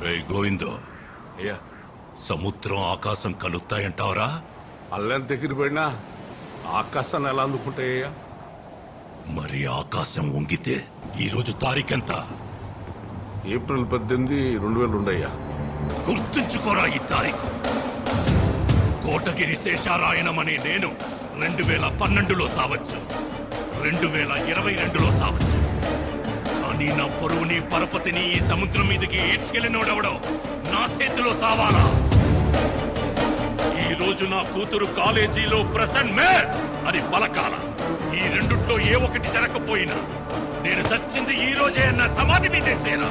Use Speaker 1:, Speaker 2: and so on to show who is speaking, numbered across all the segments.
Speaker 1: గోవిందో,
Speaker 2: అయ్యా
Speaker 1: సముద్రం ఆకాశం కలుస్తాయంటావరా?
Speaker 2: అల్లెంత ఎగిరిపోయినా ఆకాశాన్ని ఎలా అందుకుంటాయ్యా?
Speaker 1: మరి ఆకాశం వంగితే ఈరోజు తారీఖెంత?
Speaker 2: ఏప్రిల్ 18, 2002 అయ్యా.
Speaker 1: గుర్తుంచుకోరా ఈ తారీఖు. కోటగిరి శేషారాయణమనే నేను 2012లో సావచ్చు, 2022లో సావచ్చు. కానీ నా పొరువుని పరపతిని ఈ సముద్రం మీదకి ఈడ్చుకెళ్ళినోడెవడో నా చేతిలో సావాలా? ఈ రోజు నా కూతురు కాలేజీలో ప్రెసెంట్ మేస్ అని పలకాల. ఈ రెండుట్లో ఏ ఒకటి జరగకపోయినా నేను చచ్చింది ఈ రోజే నా సమాధి మీదేసేరా.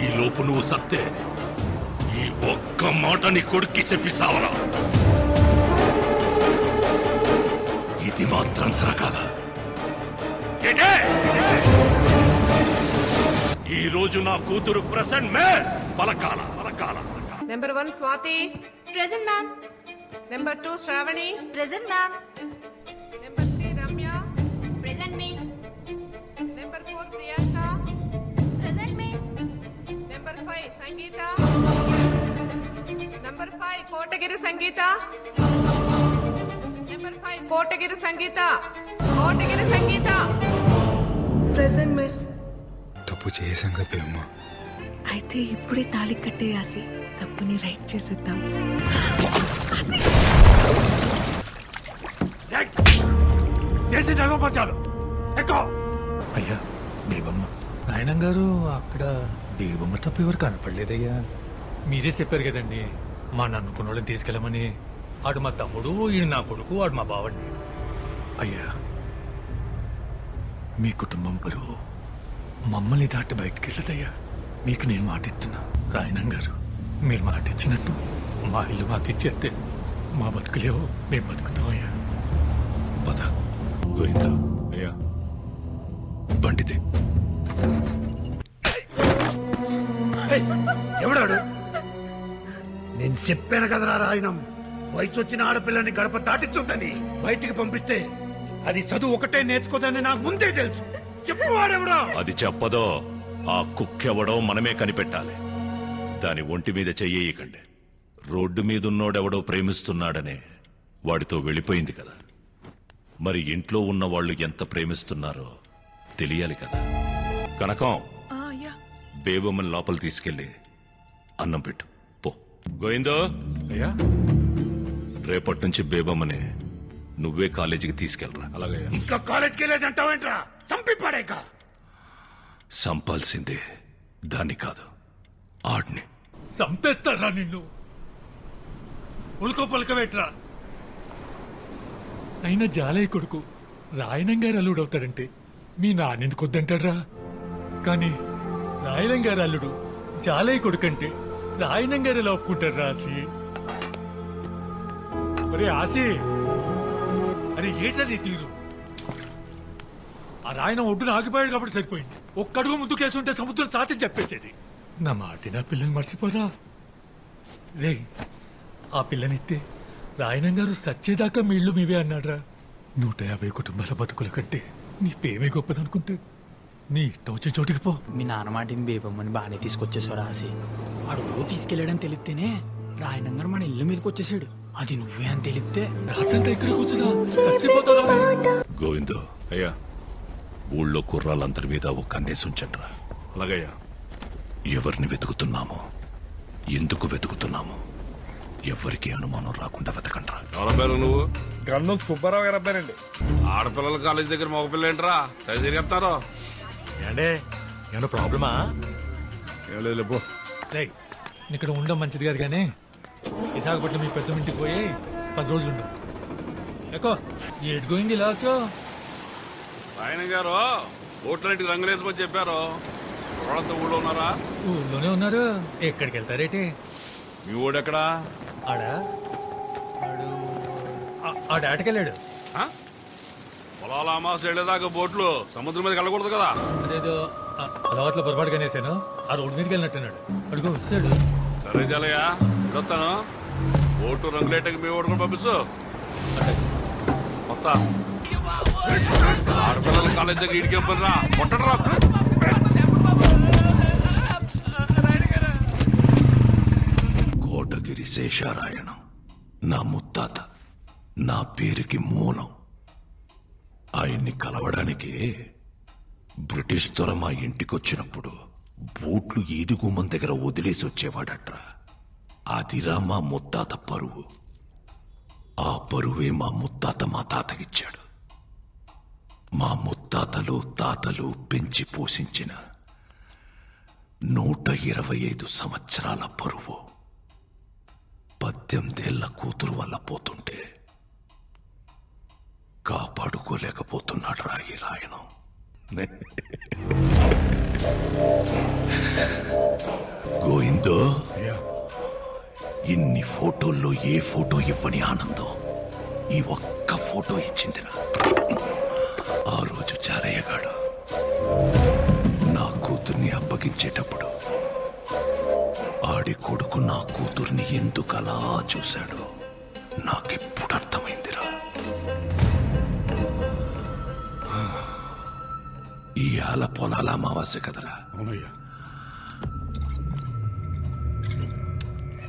Speaker 1: ఈ లోపు నువ్వు సత్తే ఈ ఒక్క మాట నీ కొడుక్కి చెప్పి సావరా. ఇది మాత్రం జరగాల. ఈ రోజు నా కూతురు ప్రెసెంట్ మేస్ పలకాల.
Speaker 3: Number 1 Swathi.
Speaker 4: Present ma'am.
Speaker 3: Number 2 Sravani.
Speaker 4: Present ma'am.
Speaker 3: Number 3 Ramya.
Speaker 4: Present miss.
Speaker 3: Number 4 Priyanka.
Speaker 4: Present miss.
Speaker 3: Number 5 Sangeetha. Number 5 Kotagiri Sangeetha. Number 5 Kotagiri Sangeetha. Kotagiri Sangeetha.
Speaker 5: Present miss.
Speaker 6: తప్పు చేసాం కదా అమ్మా.
Speaker 5: అయితే ఇప్పుడే తాళి కట్టేయాసి తప్పుని రైట్ చేసేద్దాం.
Speaker 6: అయ్యా దేవమ్మ, నాయనం గారు అక్కడ దేవమ్మ తప్ప ఎవరు కనపడలేదయ్యా.
Speaker 7: మీరే చెప్పారు కదండి మా నన్నుకున్న వాళ్ళని తీసుకెళ్ళమని. ఆడు మా తమ్ముడు, ఈడు నా కొడుకు, ఆడు మా బావండి.
Speaker 6: అయ్యా మీ కుటుంబం పరువు మమ్మల్ని దాటి బయటికి వెళ్ళదయ్యా. మీకు నేను మాటిస్తున్నా రాయనం గారు. మీరు మాటిచ్చినట్టు మా ఇల్లు మాకు ఇచ్చేస్తే మా బతుకులేవో మేము బతుకుతామయ్యా.
Speaker 1: పద గోవిందో.
Speaker 2: అయ్యా
Speaker 1: బండితే
Speaker 8: ఎవడాడు? నేను చెప్పాను కదరా రాయణం, వయసు వచ్చిన ఆడపిల్లని గడప దాటించుంటని. బయటికి పంపిస్తే అది చదువు ఒకటే నేర్చుకోదని నాకు ముందే తెలుసు. చెప్పువాడెవడా?
Speaker 1: అది చెప్పదో ఆ కుక్కెవడో మనమే కనిపెట్టాలి. దాని ఒంటి మీద చెయ్యకండి. రోడ్డు మీదున్నోడెవడో ప్రేమిస్తున్నాడనే వాడితో వెళ్ళిపోయింది కదా. మరి ఇంట్లో ఉన్న వాళ్ళు ఎంత ప్రేమిస్తున్నారో తెలియాలి కదా. కనకం, బేబమ్మని లోపల తీసుకెళ్లి అన్నం పెట్టు పో. గోవిందో,
Speaker 2: అయ్యా
Speaker 1: రేపటి నుంచి బేబమ్మని నువ్వే కాలేజీకి తీసుకెళ్ళరా.
Speaker 2: అలాగే.
Speaker 8: ఇంకా కాలేజ్కి వెళ్ళేది అంటావేంట్రా? సంపి పడేక.
Speaker 1: సంపాల్సిందే దాన్ని కాదు, ఆడిని.
Speaker 7: సంపేస్తారా నిన్ను? ఉల్కో పలకవేట్రా. అయినా జాలయ్య కొడుకు రాయనం గారు అల్లుడు అవుతాడంటే మీ నాన్నెందుకు వద్దంటాడ్రా? కానీ రాయనం గారు అల్లుడు జాలయ్య కొడుకంటే రాయనం గారు ఎలా ఒప్పుకుంటారు ఆసి? మరి ఆసి, అరే ఏంటది తీరు? ఆ రాయనం ఒడ్డున ఆగిపోయాడు కాబట్టి సరిపోయింది. ఒక్కడుగు ముందు కేసుంటే సముద్రం సాధ్యం చెప్పేసేది. నా మాట నా పిల్లని మర్చిపోరా రే. ఆ పిల్లనిస్తే రాయనం గారు సచ్చేదాకా మీ ఇల్లు మీవే అన్నాడ్రా. 150 కుటుంబాల బతుకుల కంటే నీ పేమే గొప్పదనుకుంటే నీ టోచి చోటికి పో.
Speaker 9: మీ నాన్న మాటిని బేబమ్మని బాగానే తీసుకొచ్చేసావు రాసి. వాడు ఊరు తీసుకెళ్లాడని తెలిస్తేనే రాయనం గారు మన ఇల్లు మీదకి వచ్చేసాడు. అది నువ్వే అని తెలిస్తే
Speaker 7: రాత్రంతా ఇక్కడ కూర్చున్నా చచ్చిపోతాడా?
Speaker 1: గోవిందో,
Speaker 2: అయ్యా
Speaker 1: ఊళ్ళో కుర్రాళ్ళందరి మీద ఒక కన్నేసి ఉంచండిరా.
Speaker 2: అలాగయ్యా.
Speaker 1: ఎవరిని వెతుకుతున్నామో, ఎందుకు వెతుకుతున్నామో ఎవరికి అనుమానం రాకుండా వెతకండ్రా.
Speaker 2: ఎవరబ్బాయి నువ్వు?
Speaker 6: గన్నం సుబ్బారావు గారు అబ్బారండి.
Speaker 2: ఆడపిల్లల కాలేజ్ దగ్గర మగపిల్ల ఏంట్రా సరి తిరిగేస్తారు?
Speaker 7: ఏండే ఏమన్నా ప్రాబ్లమా?
Speaker 2: ఏం లేదు లేపో.
Speaker 7: ఇక్కడ ఉండడం మంచిది కాదు కానీ విశాఖపట్నం మీ పెద్ద ఇంటికి పోయి 10 రోజులు ఉండవు. ఎక్కో ఏడు గోయింది ఇలా వచ్చో.
Speaker 2: ఆయన గారు ఓట్లన్నింటికి రంగులేసమని చెప్పారు. కుర్రాళ్ళంతా ఊళ్ళో ఉన్నారా?
Speaker 7: ఊళ్ళోనే ఉన్నారు. ఎక్కడికి వెళ్తారేటి?
Speaker 2: మీ ఊడెక్కడా?
Speaker 7: ఆడ ఆటకెళ్ళాడు.
Speaker 2: పొలాల అమావాస వెళ్ళేదాకా బోట్లు సముద్రం మీదకి వెళ్ళకూడదు కదా.
Speaker 7: అదేదో అలవాట్లో పొరపాటుగా అనేసాను. ఆ రోడ్డు మీదకి వెళ్ళినట్టున్నాడు. అడుగు వస్తాడు.
Speaker 2: సరే చాలయ్యా, వస్తాను. ఓటు రంగులేటకి మీ ఓటు కూడా పంపిస్తూ వస్తా. ఆడపిల్లల కాలేజ్ దగ్గర ఇడికి పనిరా కొట్టడరా.
Speaker 1: శేషారాయణం నా ముత్తాత, నా పేరుకి మూలం. ఆయన్ని కలవడానికి బ్రిటిష్ దొర మా ఇంటికొచ్చినప్పుడు బూట్లు ఈదుగుమ్మం దగ్గర వదిలేసి వచ్చేవాడట్రా. అదిరా మా ముత్తాత పరువు. ఆ పరువే మా ముత్తాత మా తాతకిచ్చాడు. మా ముత్తాతలు తాతలు పెంచి పోషించిన 125 సంవత్సరాల పరువు 18 ఏళ్ల కూతురు వల్ల పోతుంటే కాపాడుకోలేకపోతున్నాడు ఈ రాయణం. గోవిందో, ఇన్ని ఫోటోల్లో ఏ ఫోటో ఇవ్వని ఆనందం ఈ ఒక్క ఫోటో ఇచ్చిందిరా. ఆ రోజు చారయ్యగాడు నా కూతుర్ని అప్పగించేటప్పుడు ఆడి కొడుకు నా కూతుర్ని ఎందుకలా చూశాడో నాకెప్పుడు అర్థమైందిరా. ఈ ఆల పొలాల అమావాస్య కదరా.
Speaker 2: అవునయ్యా.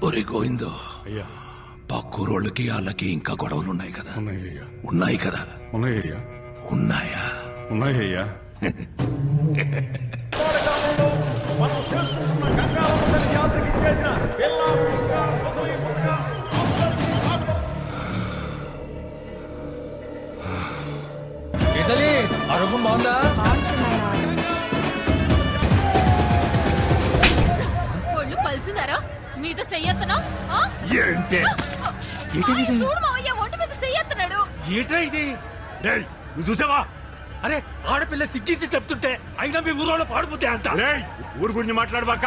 Speaker 1: ఒరే గోవిందో,
Speaker 2: అయ్యా.
Speaker 1: పక్కూరోళ్ళకి వాళ్ళకి ఇంకా గొడవలున్నాయి కదా.
Speaker 2: ఉన్నాయ్యా.
Speaker 1: ఉన్నాయి కదా.
Speaker 2: ఉన్నాయ్యా.
Speaker 1: ఉన్నాయా?
Speaker 2: ఉన్నాయ్యా.
Speaker 7: ఆరోగ్యం బాగుందా?
Speaker 4: ఒళ్ళు పలిసిందారా? మీద చెయ్యత్తనా? చూడు మావయ్య, ఒంటి మీద చెయ్యత్తన్నాడు.
Speaker 7: ఏట్రా ఇది?
Speaker 8: నువ్వు చూసావా?
Speaker 7: అరే, ఆడపిల్ల సిగ్గించి చెప్తుంటే అయినా మీ ఊరోళ్ళు పాడిపోతే అంత.
Speaker 8: ఊరు గురించి మాట్లాడబాక.